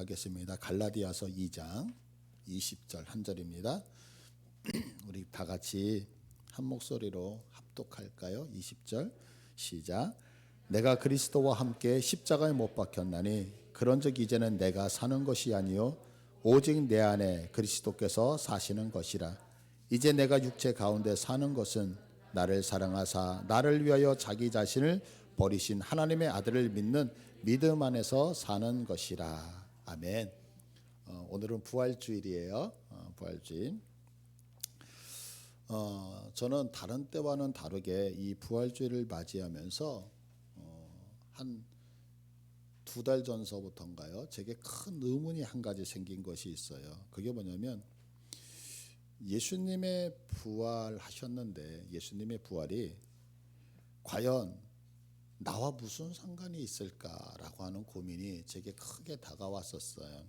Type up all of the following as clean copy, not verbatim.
하겠습니다. 갈라디아서 2장 20절 한 절입니다. 우리 다 같이 한 목소리로 합독할까요? 20절 시작. 내가 그리스도와 함께 십자가에 못 박혔나니 그런즉 이제는 내가 사는 것이 아니요 오직 내 안에 그리스도께서 사시는 것이라. 이제 내가 육체 가운데 사는 것은 나를 사랑하사 나를 위하여 자기 자신을 버리신 하나님의 아들을 믿는 믿음 안에서 사는 것이라. 아멘. 오늘은 부활주일이에요. 부활주일. 저는 다른 때와는 다르게 이 부활주일을 맞이하면서 한 2달 전서부터인가요? 제게 큰 의문이 한 가지 생긴 것이 있어요. 그게 뭐냐면 예수님의 부활하셨는데 예수님의 부활이 과연 나와 무슨 상관이 있을까라고 하는 고민이 제게 크게 다가왔었어요.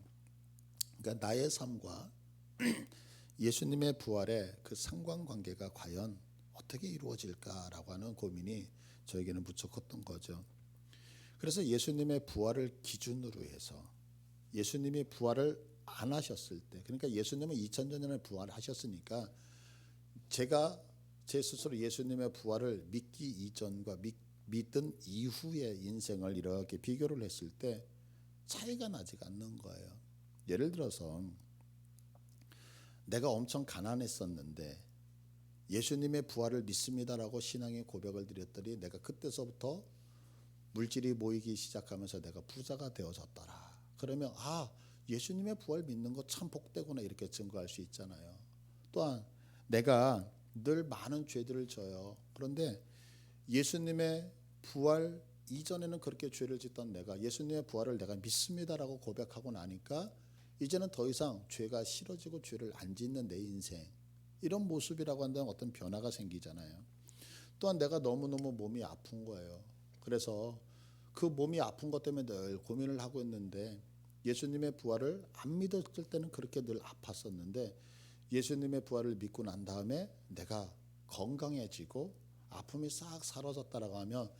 그러니까 나의 삶과 예수님의 부활의 그 상관관계가 과연 어떻게 이루어질까라고 하는 고민이 저에게는 무척 컸던 거죠. 그래서 예수님의 부활을 기준으로 해서 예수님이 부활을 안 하셨을 때, 그러니까 예수님은 2000년 전에 부활하셨으니까 제가 제 스스로 예수님의 부활을 믿기 이전과 믿은 이후의 인생을 이렇게 비교를 했을 때 차이가 나지가 않는 거예요. 예를 들어서 내가 엄청 가난했었는데 예수님의 부활을 믿습니다라고 신앙의 고백을 드렸더니 내가 그때서부터 물질이 모이기 시작하면서 내가 부자가 되어졌더라. 그러면 예수님의 부활 믿는 거 참 복되구나 이렇게 증거할 수 있잖아요. 또한 내가 늘 많은 죄들을 져요. 그런데 예수님의 부활 이전에는 그렇게 죄를 짓던 내가 예수님의 부활을 내가 믿습니다라고 고백하고 나니까 이제는 더 이상 죄가 싫어지고 죄를 안 짓는 내 인생, 이런 모습이라고 한다면 어떤 변화가 생기잖아요. 또한 내가 너무너무 몸이 아픈 거예요. 그래서 그 몸이 아픈 것 때문에 늘 고민을 하고 있는데 예수님의 부활을 안 믿었을 때는 그렇게 늘 아팠었는데 예수님의 부활을 믿고 난 다음에 내가 건강해지고 아픔이 싹 사라졌다라고 하면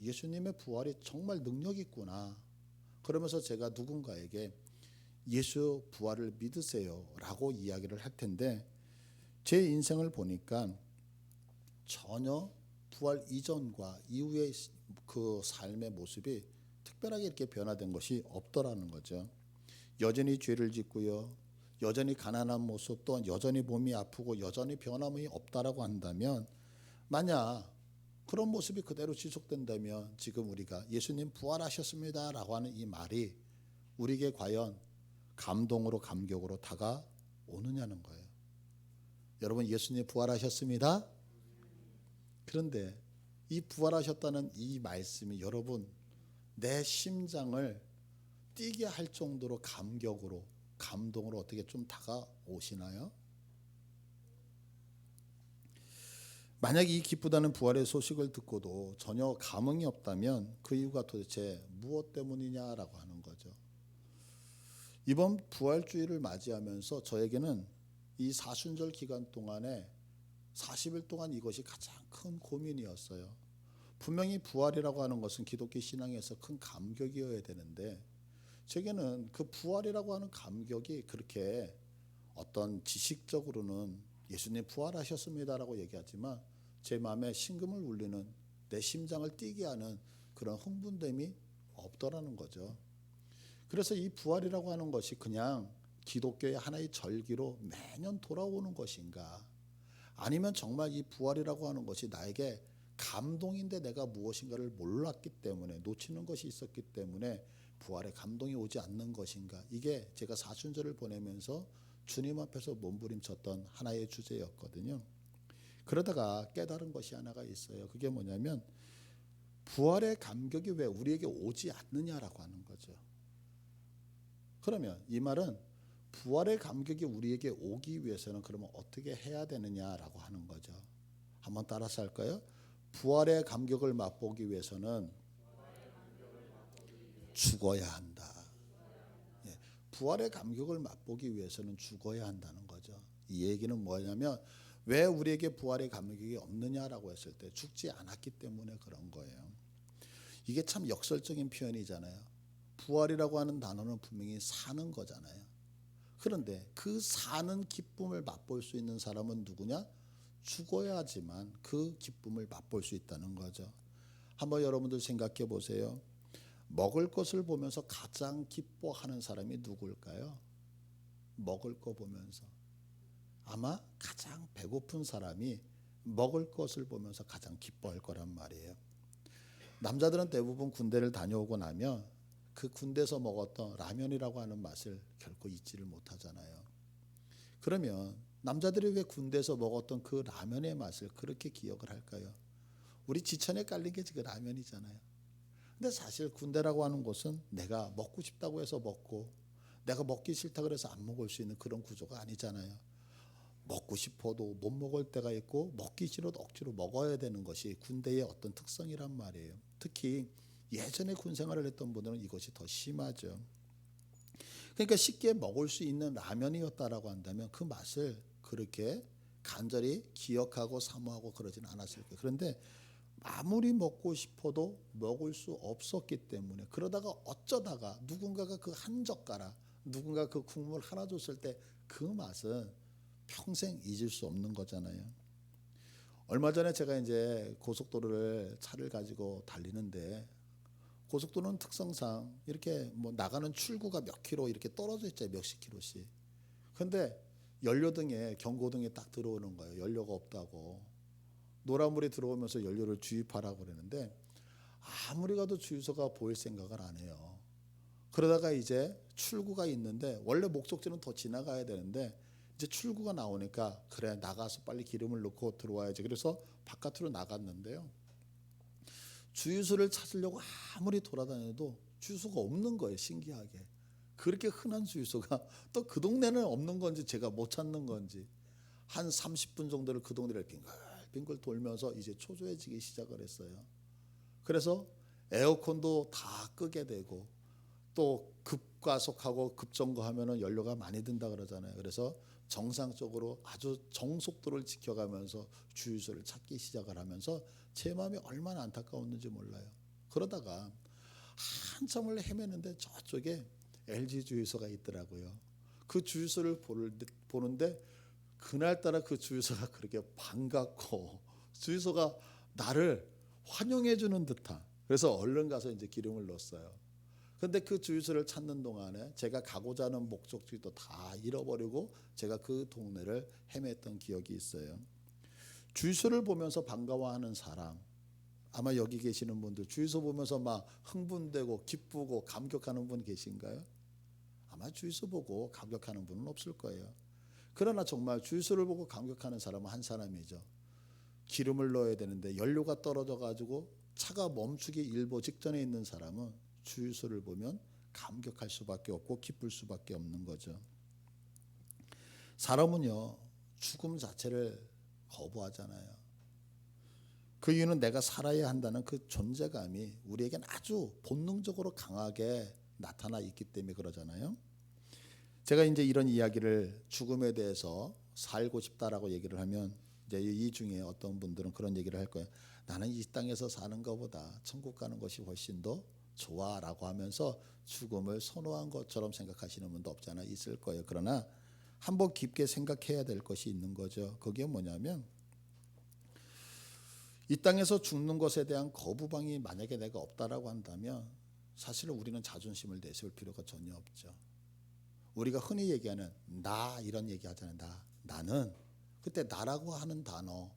예수님의 부활이 정말 능력이 있구나. 그러면서 제가 누군가에게 예수 부활을 믿으세요 라고 이야기를 할 텐데 제 인생을 보니까 전혀 부활 이전과 이후의 그 삶의 모습이 특별하게 이렇게 변화된 것이 없더라는 거죠. 여전히 죄를 짓고요. 여전히 가난한 모습, 또한 여전히 몸이 아프고 여전히 변함이 없다라고 한다면 만약 그런 모습이 그대로 지속된다면 지금 우리가 예수님 부활하셨습니다라고 하는 이 말이 우리에게 과연 감동으로 감격으로 다가오느냐는 거예요. 여러분 예수님 부활하셨습니다. 그런데 이 부활하셨다는 이 말씀이 여러분 내 심장을 뛰게 할 정도로 감격으로 감동으로 어떻게 좀 다가오시나요? 만약 이 기쁘다는 부활의 소식을 듣고도 전혀 감흥이 없다면 그 이유가 도대체 무엇 때문이냐라고 하는 거죠. 이번 부활주일을 맞이하면서 저에게는 이 사순절 기간 동안에 40일 동안 이것이 가장 큰 고민이었어요. 분명히 부활이라고 하는 것은 기독교 신앙에서 큰 감격이어야 되는데 제게는 그 부활이라고 하는 감격이 그렇게 어떤 지식적으로는 예수님 부활하셨습니다라고 얘기하지만 제 마음에 심금을 울리는 내 심장을 뛰게 하는 그런 흥분됨이 없더라는 거죠. 그래서 이 부활이라고 하는 것이 그냥 기독교의 하나의 절기로 매년 돌아오는 것인가, 아니면 정말 이 부활이라고 하는 것이 나에게 감동인데 내가 무엇인가를 몰랐기 때문에 놓치는 것이 있었기 때문에 부활의 감동이 오지 않는 것인가, 이게 제가 사순절을 보내면서 주님 앞에서 몸부림쳤던 하나의 주제였거든요. 그러다가 깨달은 것이 하나가 있어요. 그게 뭐냐면 부활의 감격이 왜 우리에게 오지 않느냐라고 하는 거죠. 그러면 이 말은 부활의 감격이 우리에게 오기 위해서는 그러면 어떻게 해야 되느냐라고 하는 거죠. 한번 따라서 할까요? 부활의 감격을 맛보기 위해서는 죽어야 한다. 부활의 감격을 맛보기 위해서는 죽어야 한다는 거죠. 이 얘기는 뭐냐면 왜 우리에게 부활의 감격이 없느냐라고 했을 때 죽지 않았기 때문에 그런 거예요. 이게 참 역설적인 표현이잖아요. 부활이라고 하는 단어는 분명히 사는 거잖아요. 그런데 그 사는 기쁨을 맛볼 수 있는 사람은 누구냐? 죽어야지만 그 기쁨을 맛볼 수 있다는 거죠. 한번 여러분들 생각해 보세요. 먹을 것을 보면서 가장 기뻐하는 사람이 누굴까요? 먹을 거 보면서. 아마 가장 배고픈 사람이 먹을 것을 보면서 가장 기뻐할 거란 말이에요. 남자들은 대부분 군대를 다녀오고 나면 그 군대에서 먹었던 라면이라고 하는 맛을 결코 잊지를 못하잖아요. 그러면 남자들이 왜 군대에서 먹었던 그 라면의 맛을 그렇게 기억을 할까요? 우리 지천에 깔린 게 지금 라면이잖아요. 근데 사실 군대라고 하는 곳은 내가 먹고 싶다고 해서 먹고 내가 먹기 싫다 그래서 안 먹을 수 있는 그런 구조가 아니잖아요. 먹고 싶어도 못 먹을 때가 있고 먹기 싫어도 억지로 먹어야 되는 것이 군대의 어떤 특성이란 말이에요. 특히 예전에 군 생활을 했던 분들은 이것이 더 심하죠. 그러니까 쉽게 먹을 수 있는 라면이었다라고 한다면 그 맛을 그렇게 간절히 기억하고 사모하고 그러진 않았을 거예요. 그런데 아무리 먹고 싶어도 먹을 수 없었기 때문에 그러다가 어쩌다가 누군가가 그 한 젓가락 누군가 그 국물 하나 줬을 때 그 맛은 평생 잊을 수 없는 거잖아요. 얼마 전에 제가 이제 고속도로를 차를 가지고 달리는데 고속도로는 특성상 이렇게 뭐 나가는 출구가 몇 킬로 이렇게 떨어져 있잖아요. 몇십 킬로씩. 근데 연료등에 경고등에 딱 들어오는 거예요. 연료가 없다고. 노란불이 들어오면서 연료를 주입하라고 그러는데 아무리 가도 주유소가 보일 생각을 안 해요. 그러다가 이제 출구가 있는데 원래 목적지는 더 지나가야 되는데 이제 출구가 나오니까 그래 나가서 빨리 기름을 넣고 들어와야지. 그래서 바깥으로 나갔는데요. 주유소를 찾으려고 아무리 돌아다녀도 주유소가 없는 거예요. 신기하게. 그렇게 흔한 주유소가 또 그 동네는 없는 건지 제가 못 찾는 건지 한 30분 정도를 그 동네를 빙글빙글 돌면서 이제 초조해지기 시작을 했어요. 그래서 에어컨도 다 끄게 되고 또 급가속하고 급정거하면은 연료가 많이 든다 그러잖아요. 그래서 정상적으로 아주 정속도를 지켜가면서 주유소를 찾기 시작을 하면서 제 마음이 얼마나 안타까웠는지 몰라요. 그러다가 한참을 헤매는데 저쪽에 LG 주유소가 있더라고요. 그 주유소를 보는데 그날따라 그 주유소가 그렇게 반갑고 주유소가 나를 환영해 주는 듯한. 그래서 얼른 가서 이제 기름을 넣었어요. 근데 그 주유소를 찾는 동안에 제가 가고자 하는 목적지도 다 잃어버리고 제가 그 동네를 헤맸던 기억이 있어요. 주유소를 보면서 반가워하는 사람, 아마 여기 계시는 분들 주유소 보면서 막 흥분되고 기쁘고 감격하는 분 계신가요? 아마 주유소 보고 감격하는 분은 없을 거예요. 그러나 정말 주유소를 보고 감격하는 사람은 한 사람이죠. 기름을 넣어야 되는데 연료가 떨어져 가지고 차가 멈추기 일보 직전에 있는 사람은 주유소를 보면 감격할 수밖에 없고 기쁠 수밖에 없는 거죠. 사람은요 죽음 자체를 거부하잖아요. 그 이유는 내가 살아야 한다는 그 존재감이 우리에겐 아주 본능적으로 강하게 나타나 있기 때문에 그러잖아요. 제가 이제 이런 이야기를 죽음에 대해서 살고 싶다라고 얘기를 하면 이제 이 중에 어떤 분들은 그런 얘기를 할 거예요. 나는 이 땅에서 사는 것보다 천국 가는 것이 훨씬 더 좋아라고 하면서 죽음을 선호한 것처럼 생각하시는 분도 없지 않아 있을 거예요. 그러나 한번 깊게 생각해야 될 것이 있는 거죠. 그게 뭐냐면 이 땅에서 죽는 것에 대한 거부감이 만약에 내가 없다라고 한다면 사실은 우리는 자존심을 내세울 필요가 전혀 없죠. 우리가 흔히 얘기하는 나 이런 얘기 하잖아요. 나는 그때 나라고 하는 단어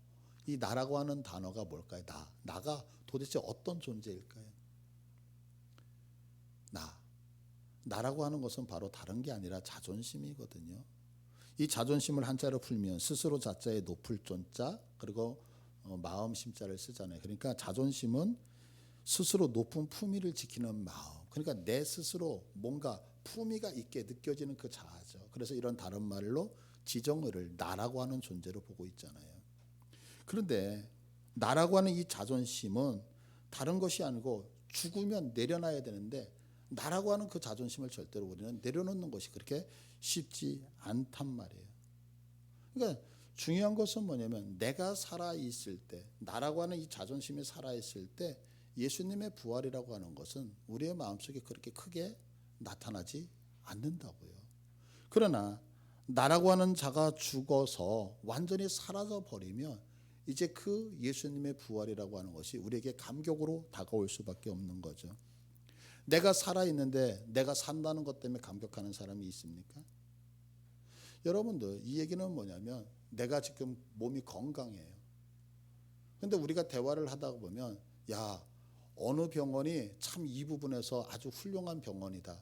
이 나라고 하는 단어가 뭘까요? 나가 도대체 어떤 존재일까요? 나라고 하는 것은 바로 다른 게 아니라 자존심이거든요. 이 자존심을 한자로 풀면 스스로 자자에 높을 존자 그리고 마음 심자를 쓰잖아요. 그러니까 자존심은 스스로 높은 품위를 지키는 마음. 그러니까 내 스스로 뭔가 품위가 있게 느껴지는 그 자아죠. 그래서 이런 다른 말로 지정의를 나라고 하는 존재로 보고 있잖아요. 그런데 나라고 하는 이 자존심은 다른 것이 아니고 죽으면 내려놔야 되는데 나라고 하는 그 자존심을 절대로 우리는 내려놓는 것이 그렇게 쉽지 않단 말이에요. 그러니까 중요한 것은 뭐냐면 내가 살아있을 때 나라고 하는 이 자존심이 살아있을 때 예수님의 부활이라고 하는 것은 우리의 마음속에 그렇게 크게 나타나지 않는다고요. 그러나 나라고 하는 자가 죽어서 완전히 사라져 버리면 이제 그 예수님의 부활이라고 하는 것이 우리에게 감격으로 다가올 수밖에 없는 거죠. 내가 살아있는데 내가 산다는 것 때문에 감격하는 사람이 있습니까? 여러분들, 이 얘기는 뭐냐면 내가 지금 몸이 건강해요. 근데 우리가 대화를 하다 보면 야, 어느 병원이 참 이 부분에서 아주 훌륭한 병원이다.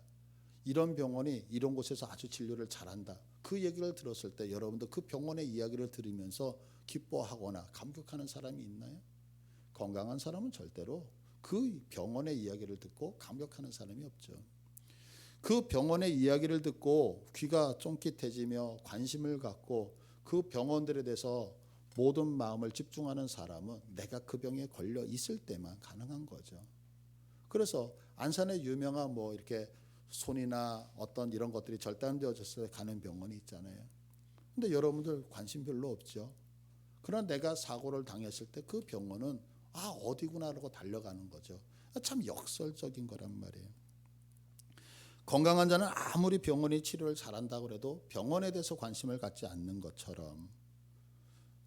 이런 병원이 이런 곳에서 아주 진료를 잘한다. 그 얘기를 들었을 때 여러분들 그 병원의 이야기를 들으면서 기뻐하거나 감격하는 사람이 있나요? 건강한 사람은 절대로 그 병원의 이야기를 듣고 감격하는 사람이 없죠. 그 병원의 이야기를 듣고 귀가 쫑깃해지며 관심을 갖고 그 병원들에 대해서 모든 마음을 집중하는 사람은 내가 그 병에 걸려 있을 때만 가능한 거죠. 그래서 안산에 유명한 뭐 이렇게 손이나 어떤 이런 것들이 절단되어졌을 때 가는 병원이 있잖아요. 근데 여러분들 관심 별로 없죠. 그러나 내가 사고를 당했을 때 그 병원은 어디구나라고 달려가는 거죠. 참 역설적인 거란 말이에요. 건강한 자는 아무리 병원이 치료를 잘한다고 해도 병원에 대해서 관심을 갖지 않는 것처럼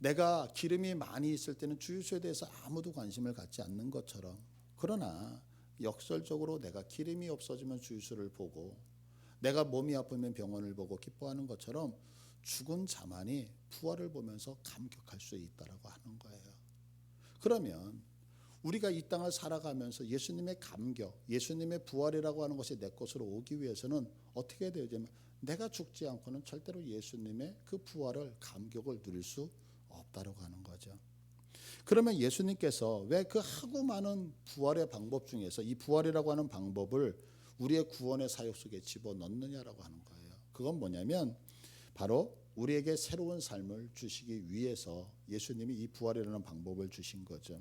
내가 기름이 많이 있을 때는 주유소에 대해서 아무도 관심을 갖지 않는 것처럼, 그러나 역설적으로 내가 기름이 없어지면 주유소를 보고 내가 몸이 아프면 병원을 보고 기뻐하는 것처럼 죽은 자만이 부활을 보면서 감격할 수 있다라고 하는 거예요. 그러면 우리가 이 땅을 살아가면서 예수님의 감격, 예수님의 부활이라고 하는 것이 내 것으로 오기 위해서는 어떻게 해야 되냐면 내가 죽지 않고는 절대로 예수님의 그 부활을, 감격을 누릴 수 없다라고 하는 거죠. 그러면 예수님께서 왜 그 하고 많은 부활의 방법 중에서 이 부활이라고 하는 방법을 우리의 구원의 사역 속에 집어넣느냐라고 하는 거예요. 그건 뭐냐면 바로 우리에게 새로운 삶을 주시기 위해서 예수님이 이 부활이라는 방법을 주신 거죠.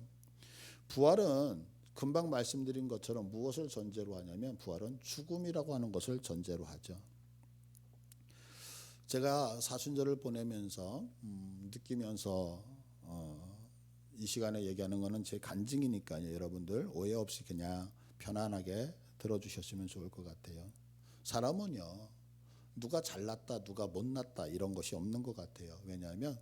부활은 금방 말씀드린 것처럼 무엇을 전제로 하냐면 부활은 죽음이라고 하는 것을 전제로 하죠. 제가 사순절을 보내면서 느끼면서 이 시간에 얘기하는 거는 제 간증이니까요. 여러분들 오해 없이 그냥 편안하게 들어주셨으면 좋을 것 같아요. 사람은요, 누가 잘났다 누가 못났다 이런 것이 없는 것 같아요. 왜냐하면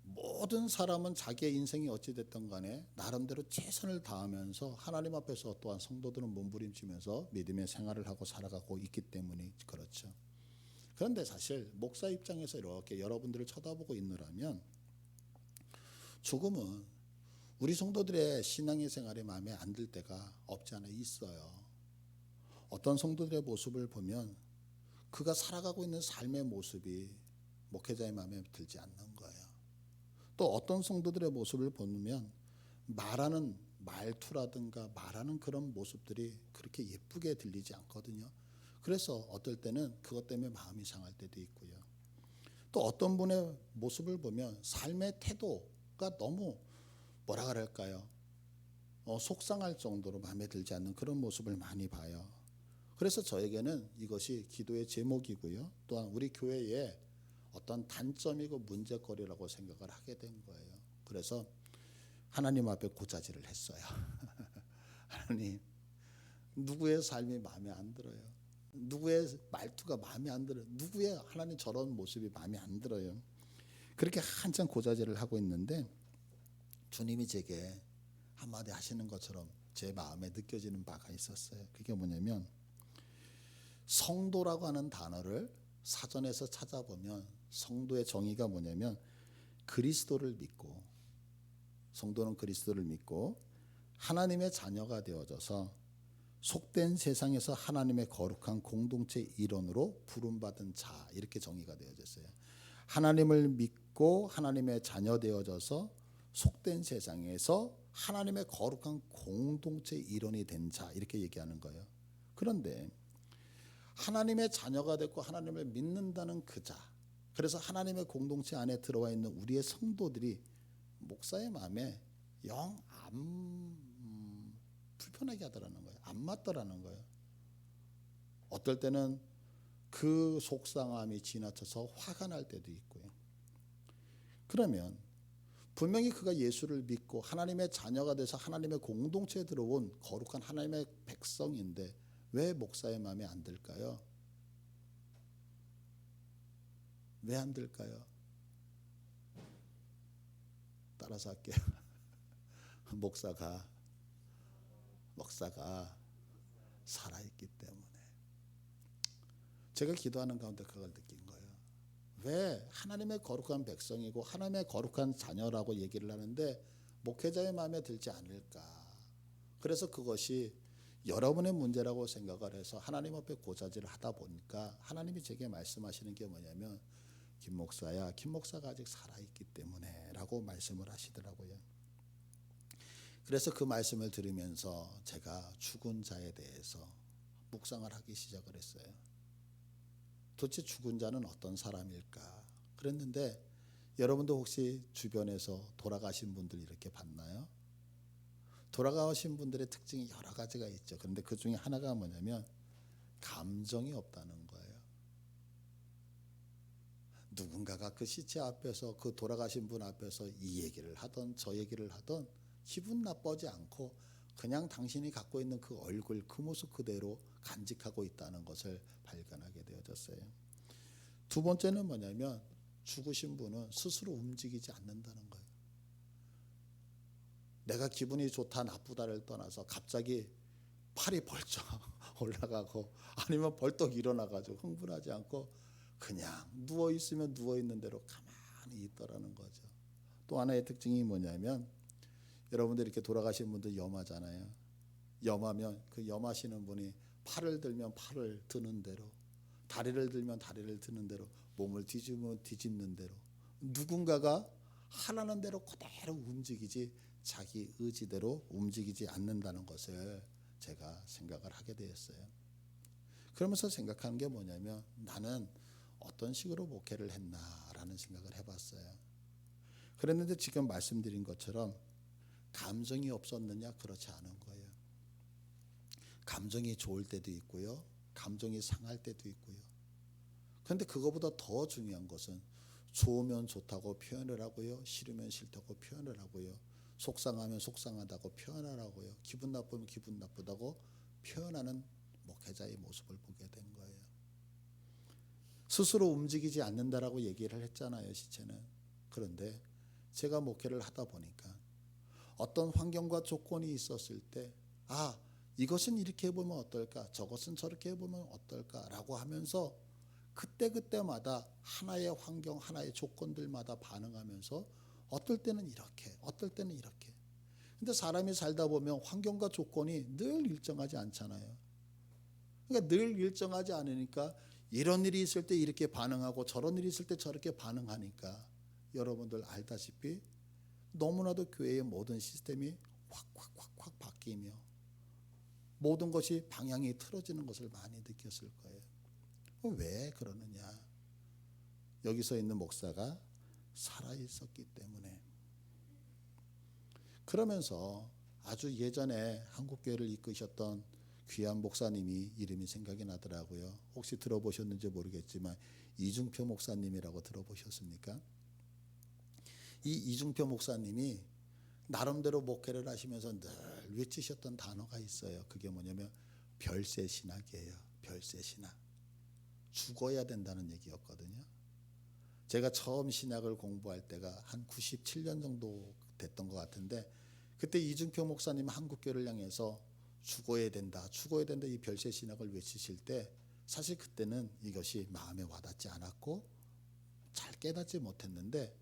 모든 사람은 자기의 인생이 어찌됐든 간에 나름대로 최선을 다하면서 하나님 앞에서 또한 성도들은 몸부림치면서 믿음의 생활을 하고 살아가고 있기 때문에 그렇죠. 그런데 사실 목사 입장에서 이렇게 여러분들을 쳐다보고 있느라면 조금은 우리 성도들의 신앙의 생활이 마음에 안 들 때가 없지 않아 있어요. 어떤 성도들의 모습을 보면 그가 살아가고 있는 삶의 모습이 목회자의 마음에 들지 않는 거예요. 또 어떤 성도들의 모습을 보면 말하는 말투라든가 말하는 그런 모습들이 그렇게 예쁘게 들리지 않거든요. 그래서 어떨 때는 그것 때문에 마음이 상할 때도 있고요. 또 어떤 분의 모습을 보면 삶의 태도가 너무 뭐라 그럴까요? 속상할 정도로 마음에 들지 않는 그런 모습을 많이 봐요. 그래서 저에게는 이것이 기도의 제목이고요. 또한 우리 교회에 어떤 단점이고 문제거리라고 생각을 하게 된 거예요. 그래서 하나님 앞에 고자질을 했어요. 하나님, 누구의 삶이 마음에 안 들어요. 누구의 말투가 마음에 안 들어요. 누구의 하나님 저런 모습이 마음에 안 들어요. 그렇게 한참 고자질을 하고 있는데 주님이 제게 한마디 하시는 것처럼 제 마음에 느껴지는 바가 있었어요. 그게 뭐냐면 성도라고 하는 단어를 사전에서 찾아보면 성도의 정의가 뭐냐면 그리스도를 믿고, 성도는 그리스도를 믿고 하나님의 자녀가 되어져서 속된 세상에서 하나님의 거룩한 공동체 일원으로 부름받은 자, 이렇게 정의가 되어졌어요. 하나님을 믿고 하나님의 자녀 되어져서 속된 세상에서 하나님의 거룩한 공동체 일원이 된 자, 이렇게 얘기하는 거예요. 그런데 하나님의 자녀가 됐고 하나님을 믿는다는 그 자, 그래서 하나님의 공동체 안에 들어와 있는 우리의 성도들이 목사의 마음에 영 안 불편하게 하더라는 거예요. 안 맞더라는 거예요. 어떨 때는 그 속상함이 지나쳐서 화가 날 때도 있고요. 그러면 분명히 그가 예수를 믿고 하나님의 자녀가 돼서 하나님의 공동체에 들어온 거룩한 하나님의 백성인데 왜 목사의 마음에 안 들까요? 왜 안 들까요? 따라서 할게요. 목사가 살아있기 때문에. 제가 기도하는 가운데 그걸 느낀 거예요. 왜 하나님의 거룩한 백성이고 하나님의 거룩한 자녀라고 얘기를 하는데 목회자의 마음에 들지 않을까. 그래서 그것이 여러분의 문제라고 생각을 해서 하나님 앞에 고자질을 하다 보니까 하나님이 제게 말씀하시는 게 뭐냐면 김 목사야, 김 목사가 아직 살아있기 때문에 라고 말씀을 하시더라고요. 그래서 그 말씀을 들으면서 제가 죽은 자에 대해서 묵상을 하기 시작을 했어요. 도대체 죽은 자는 어떤 사람일까? 그랬는데 여러분도 혹시 주변에서 돌아가신 분들 이렇게 봤나요? 돌아가신 분들의 특징이 여러 가지가 있죠. 그런데 그 중에 하나가 뭐냐면 감정이 없다는 거예요. 누군가가 그 시체 앞에서 그 돌아가신 분 앞에서 이 얘기를 하던 저 얘기를 하던 기분 나쁘지 않고 그냥 당신이 갖고 있는 그 얼굴 그 모습 그대로 간직하고 있다는 것을 발견하게 되어졌어요. 두 번째는 뭐냐면 죽으신 분은 스스로 움직이지 않는다는 거예요. 내가 기분이 좋다 나쁘다를 떠나서 갑자기 팔이 벌쩍 올라가고 아니면 벌떡 일어나가지고 흥분하지 않고 그냥 누워있으면 누워있는 대로 가만히 있더라는 거죠. 또 하나의 특징이 뭐냐면 여러분들 이렇게 돌아가신 분들 염하잖아요. 염하면 그 염하시는 분이 팔을 들면 팔을 드는 대로, 다리를 들면 다리를 드는 대로, 몸을 뒤집으면 뒤집는 대로 누군가가 하라는 대로 그대로 움직이지 자기 의지대로 움직이지 않는다는 것을 제가 생각을 하게 되었어요. 그러면서 생각하는 게 뭐냐면 나는 어떤 식으로 목회를 했나라는 생각을 해봤어요. 그랬는데 지금 말씀드린 것처럼 감정이 없었느냐? 그렇지 않은 거예요. 감정이 좋을 때도 있고요. 감정이 상할 때도 있고요. 그런데 그거보다 더 중요한 것은 좋으면 좋다고 표현을 하고요. 싫으면 싫다고 표현을 하고요. 속상하면 속상하다고 표현하라고요. 기분 나쁘면 기분 나쁘다고 표현하는 목회자의 모습을 보게 된 거예요. 스스로 움직이지 않는다라고 얘기를 했잖아요. 시체는. 그런데 제가 목회를 하다 보니까 어떤 환경과 조건이 있었을 때 이것은 이렇게 해보면 어떨까, 저것은 저렇게 해보면 어떨까라고 하면서 그때그때마다 하나의 환경, 하나의 조건들마다 반응하면서 어떨 때는 이렇게, 어떨 때는 이렇게. 근데 사람이 살다 보면 환경과 조건이 늘 일정하지 않잖아요. 그러니까 늘 일정하지 않으니까 이런 일이 있을 때 이렇게 반응하고 저런 일이 있을 때 저렇게 반응하니까 여러분들 알다시피 너무나도 교회의 모든 시스템이 확 바뀌며 모든 것이 방향이 틀어지는 것을 많이 느꼈을 거예요. 왜 그러느냐? 여기서 있는 목사가 살아있었기 때문에. 그러면서 아주 예전에 한국교회를 이끄셨던 귀한 목사님이 이름이 생각이 나더라고요. 혹시 들어보셨는지 모르겠지만 이중표 목사님이라고 들어보셨습니까? 이 이중표 목사님이 나름대로 목회를 하시면서 늘 외치셨던 단어가 있어요. 그게 뭐냐면 별세 신학이에요. 별세 신학. 죽어야 된다는 얘기였거든요. 제가 처음 신학을 공부할 때가 한 97년 정도 됐던 것 같은데 그때 이중표 목사님 한국교회를 향해서 죽어야 된다, 죽어야 된다 이 별세 신학을 외치실 때 사실 그때는 이것이 마음에 와닿지 않았고 잘 깨닫지 못했는데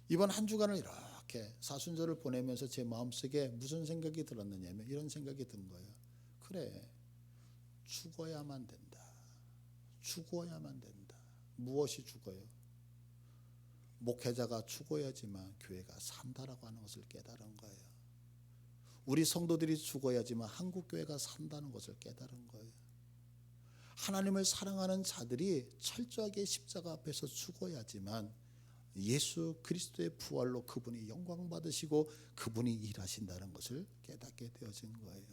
이번 한 주간을 이렇게 사순절을 보내면서 제 마음속에 무슨 생각이 들었느냐면 이런 생각이 든 거예요. 그래, 죽어야만 된다. 죽어야만 된다. 무엇이 죽어요? 목회자가 죽어야지만 교회가 산다라고 하는 것을 깨달은 거예요. 우리 성도들이 죽어야지만 한국교회가 산다는 것을 깨달은 거예요. 하나님을 사랑하는 자들이 철저하게 십자가 앞에서 죽어야지만 예수 그리스도의 부활로 그분이 영광 받으시고 그분이 일하신다는 것을 깨닫게 되어진 거예요.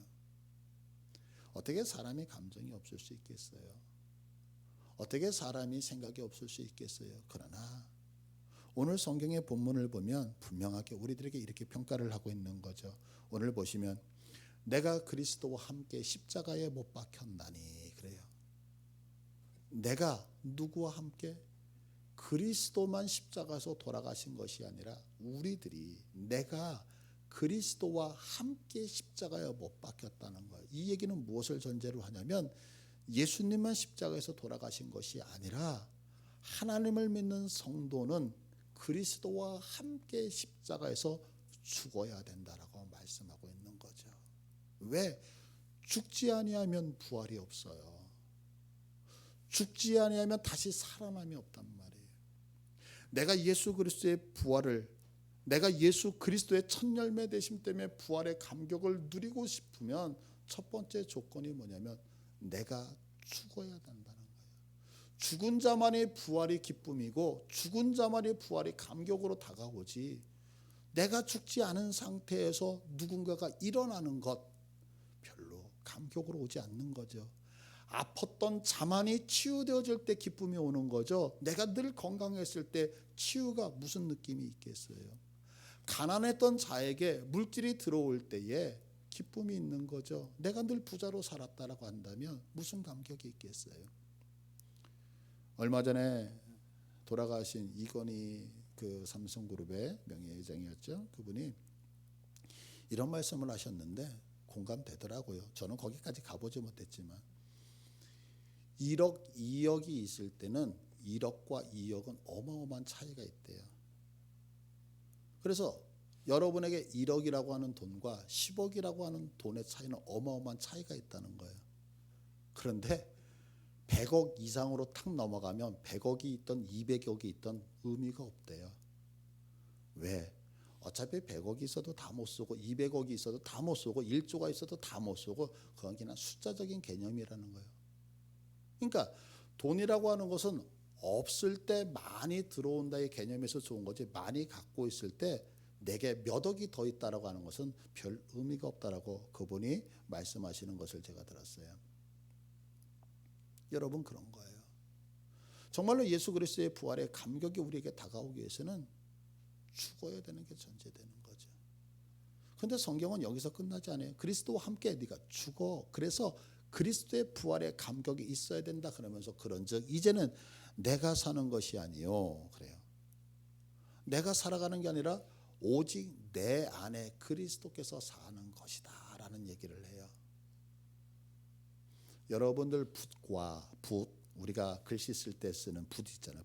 어떻게 사람이 감정이 없을 수 있겠어요? 어떻게 사람이 생각이 없을 수 있겠어요? 그러나 오늘 성경의 본문을 보면 분명하게 우리들에게 이렇게 평가를 하고 있는 거죠. 오늘 보시면 내가 그리스도와 함께 십자가에 못 박혔나니 그래요. 내가 누구와 함께? 그리스도만 십자가에서 돌아가신 것이 아니라 우리들이 내가 그리스도와 함께 십자가에 못 박혔다는 거예요. 이 얘기는 무엇을 전제로 하냐면 예수님만 십자가에서 돌아가신 것이 아니라 하나님을 믿는 성도는 그리스도와 함께 십자가에서 죽어야 된다라고 말씀하고 있는 거죠. 왜? 죽지 아니하면 부활이 없어요. 죽지 아니하면 다시 살아남이 없단 말이에요. 내가 예수 그리스도의 부활을, 내가 예수 그리스도의 첫 열매 되심 때문에 부활의 감격을 누리고 싶으면 첫 번째 조건이 뭐냐면 내가 죽어야 된다는 거예요. 죽은 자만의 부활이 기쁨이고 죽은 자만의 부활이 감격으로 다가오지, 내가 죽지 않은 상태에서 누군가가 일어나는 것 별로 감격으로 오지 않는 거죠. 아팠던 자만이 치유되어질 때 기쁨이 오는 거죠. 내가 늘 건강했을 때 치유가 무슨 느낌이 있겠어요. 가난했던 자에게 물질이 들어올 때에 기쁨이 있는 거죠. 내가 늘 부자로 살았다라고 한다면 무슨 감격이 있겠어요. 얼마 전에 돌아가신 이건희 그 삼성그룹의 명예회장이었죠. 그분이 이런 말씀을 하셨는데 공감되더라고요. 저는 거기까지 가보지 못했지만 1억, 2억이 있을 때는 1억과 2억은 어마어마한 차이가 있대요. 그래서 여러분에게 1억이라고 하는 돈과 10억이라고 하는 돈의 차이는 어마어마한 차이가 있다는 거예요. 그런데 100억 이상으로 탁 넘어가면 100억이 있던 200억이 있던 의미가 없대요. 왜? 어차피 100억이 있어도 다 못 쓰고 200억이 있어도 다 못 쓰고 1조가 있어도 다 못 쓰고 그건 그냥 숫자적인 개념이라는 거예요. 그러니까 돈이라고 하는 것은 없을 때 많이 들어온다의 개념에서 좋은 거지, 많이 갖고 있을 때 내게 몇 억이 더 있다라고 하는 것은 별 의미가 없다라고 그분이 말씀하시는 것을 제가 들었어요. 여러분, 그런 거예요. 정말로 예수 그리스도의 부활의 감격이 우리에게 다가오기 위해서는 죽어야 되는 게 전제되는 거죠. 그런데 성경은 여기서 끝나지 않아요. 그리스도와 함께 네가 죽어. 그래서 그리스도의 부활의 감격이 있어야 된다 그러면서 그런즉 이제는 내가 사는 것이 아니요, 그래요. 내가 살아가는 게 아니라 오직 내 안에 그리스도께서 사는 것이다 라는 얘기를 해요. 여러분들 붓, 우리가 글씨 쓸 때 쓰는 붓 있잖아요.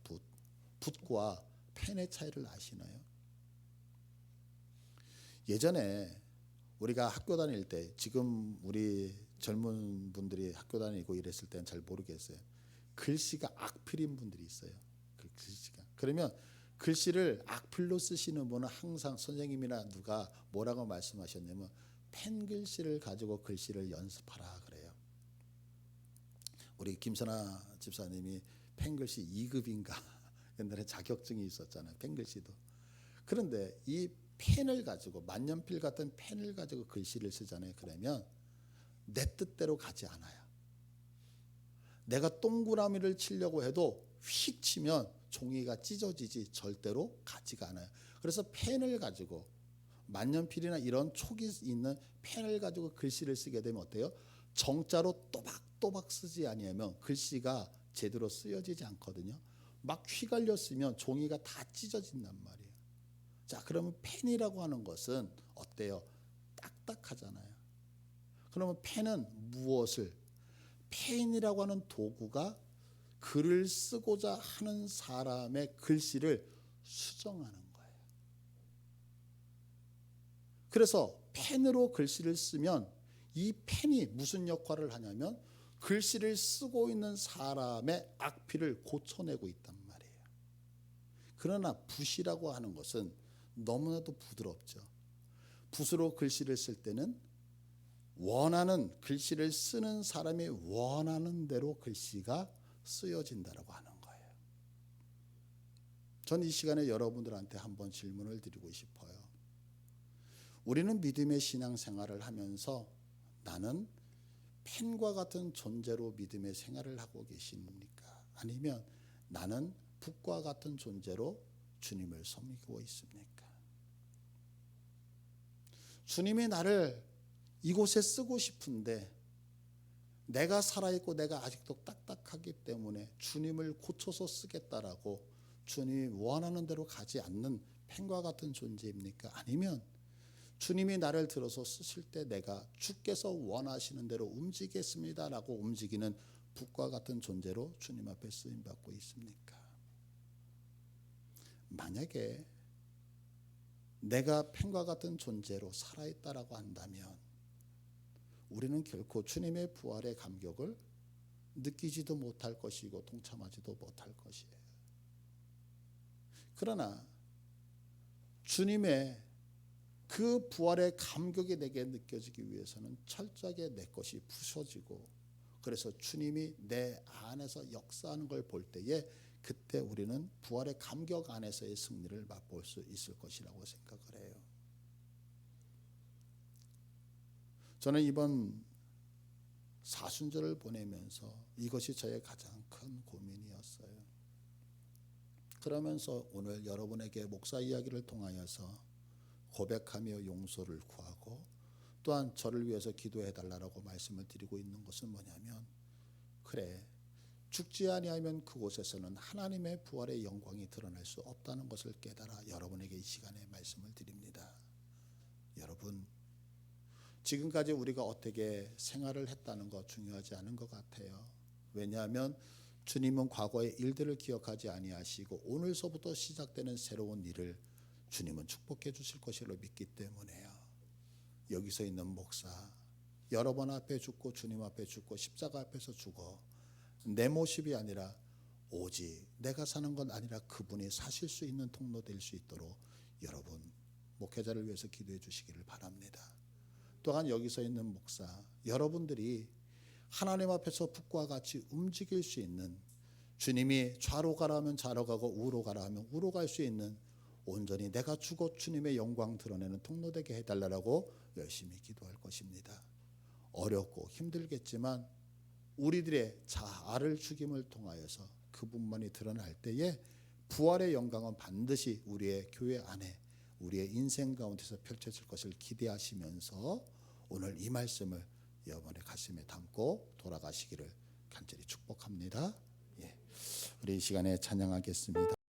붓과 펜의 차이를 아시나요? 예전에 우리가 학교 다닐 때, 지금 우리 젊은 분들이 학교 다니고 이랬을 때는 잘 모르겠어요. 글씨가 악필인 분들이 있어요. 그 글씨가. 그러면 글씨를 악필로 쓰시는 분은 항상 선생님이나 누가 뭐라고 말씀하셨냐면 펜 글씨를 가지고 글씨를 연습하라 그래요. 우리 김선아 집사님이 펜 글씨 2급인가 옛날에 자격증이 있었잖아요. 펜 글씨도. 그런데 이 펜을 가지고, 만년필 같은 펜을 가지고 글씨를 쓰잖아요. 그러면 내 뜻대로 가지 않아요. 내가 동그라미를 치려고 해도 휙 치면 종이가 찢어지지 절대로 가지가 않아요. 그래서 펜을 가지고, 만년필이나 이런 촉이 있는 펜을 가지고 글씨를 쓰게 되면 어때요? 정자로 또박또박 쓰지 아니하면 글씨가 제대로 쓰여지지 않거든요. 막 휘갈려 쓰면 종이가 다 찢어진단 말이에요. 자, 그러면 펜이라고 하는 것은 어때요? 딱딱하잖아요. 그러면 펜은 무엇을? 펜이라고 하는 도구가 글을 쓰고자 하는 사람의 글씨를 수정하는 거예요. 그래서 펜으로 글씨를 쓰면 이 펜이 무슨 역할을 하냐면 글씨를 쓰고 있는 사람의 악필을 고쳐내고 있단 말이에요. 그러나 붓이라고 하는 것은 너무나도 부드럽죠. 붓으로 글씨를 쓸 때는 원하는 글씨를 쓰는 사람이 원하는 대로 글씨가 쓰여진다라고 하는 거예요. 전 이 시간에 여러분들한테 한번 질문을 드리고 싶어요. 우리는 믿음의 신앙생활을 하면서 나는 펜과 같은 존재로 믿음의 생활을 하고 계십니까? 아니면 나는 붓과 같은 존재로 주님을 섬기고 있습니까? 주님이 나를 이곳에 쓰고 싶은데 내가 살아있고 내가 아직도 딱딱하기 때문에 주님을 고쳐서 쓰겠다라고 주님이 원하는 대로 가지 않는 펜과 같은 존재입니까? 아니면 주님이 나를 들어서 쓰실 때 내가 주께서 원하시는 대로 움직이겠습니다라고 움직이는 붓과 같은 존재로 주님 앞에 쓰임받고 있습니까? 만약에 내가 펜과 같은 존재로 살아있다라고 한다면 우리는 결코 주님의 부활의 감격을 느끼지도 못할 것이고 동참하지도 못할 것이에요. 그러나 주님의 그 부활의 감격이 내게 느껴지기 위해서는 철저하게 내 것이 부서지고, 그래서 주님이 내 안에서 역사하는 걸 볼 때에 그때 우리는 부활의 감격 안에서의 승리를 맛볼 수 있을 것이라고 생각을 해요. 저는 이번 사순절을 보내면서 이것이 저의 가장 큰 고민이었어요. 그러면서 오늘 여러분에게 목사 이야기를 통하여서 고백하며 용서를 구하고 또한 저를 위해서 기도해 달라고 말씀을 드리고 있는 것은 뭐냐면, 그래, 죽지 아니하면 그곳에서는 하나님의 부활의 영광이 드러날 수 없다는 것을 깨달아 여러분에게 이 시간에 말씀을 드립니다. 여러분, 지금까지 우리가 어떻게 생활을 했다는 거 중요하지 않은 것 같아요. 왜냐하면 주님은 과거의 일들을 기억하지 아니하시고 오늘서부터 시작되는 새로운 일을 주님은 축복해 주실 것이라고 믿기 때문에요. 여기서 있는 목사, 여러분 앞에 죽고 주님 앞에 죽고 십자가 앞에서 죽어 내 모습이 아니라 오직 내가 사는 건 아니라 그분이 사실 수 있는 통로 될 수 있도록 여러분 목회자를 위해서 기도해 주시기를 바랍니다. 또한 여기서 있는 목사, 여러분들이 하나님 앞에서 북과 같이 움직일 수 있는, 주님이 좌로 가라 하면 좌로 가고 우로 가라 하면 우로 갈 수 있는, 온전히 내가 죽어 주님의 영광 드러내는 통로 되게 해달라고 열심히 기도할 것입니다. 어렵고 힘들겠지만 우리들의 자아를 죽임을 통하여서 그분만이 드러날 때에 부활의 영광은 반드시 우리의 교회 안에 우리의 인생 가운데서 펼쳐질 것을 기대하시면서 오늘 이 말씀을 여러분의 가슴에 담고 돌아가시기를 간절히 축복합니다. 우리 이 시간에 찬양하겠습니다.